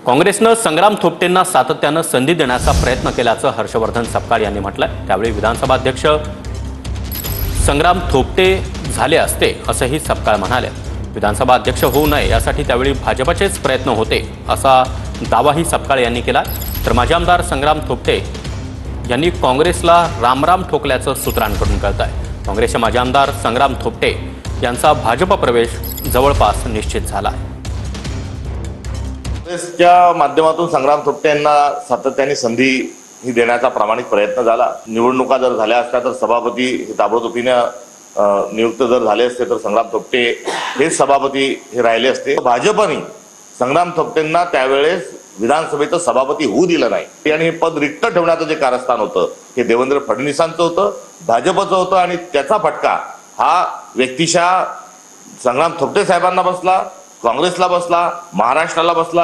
काँग्रेसनं संग्राम थोपटेंना सातत्यानं संधी देण्याचा प्रयत्न केल्याचं हर्षवर्धन सपकाळ यांनी म्हटलंय। त्यावेळी विधानसभा अध्यक्ष संग्राम थोपटे झाले असते असंही सपकाळ म्हणाले। विधानसभा अध्यक्ष होऊ नये यासाठी त्यावेळी भाजपचेच प्रयत्न होते असा दावाही सपकाळ यांनी केला। तर माजी आमदार संग्राम थोपटे यांनी काँग्रेसला रामराम ठोकल्याचं सूत्रांकडून कळत आहे। काँग्रेसचे माजी आमदार संग्राम थोपटे यांचा भाजप प्रवेश जवळपास निश्चित झाला आहे। काँग्रेसच्या माध्यमातून संग्राम थोपटे यांना सातत्याने संधी ही देण्याचा प्रामाणिक प्रयत्न झाला। निवडणुका जर झाल्या असत्या तर सभापती हे ताबडतोबीने नियुक्त जर झाले असते तर संग्राम थोपटे हे सभापती हे राहिले असते। भाजपने संग्राम थोपटेंना त्यावेळेस विधानसभेचं सभापती होऊ दिलं नाही आणि हे पद रिक्त ठेवण्याचं जे कारस्थान होतं हे देवेंद्र फडणवीसांचं होतं, भाजपचं होतं आणि त्याचा फटका हा व्यक्तिशः संग्राम थोपटे साहेबांना बसला, काँग्रेसला बसला, महाराष्ट्राला बसला।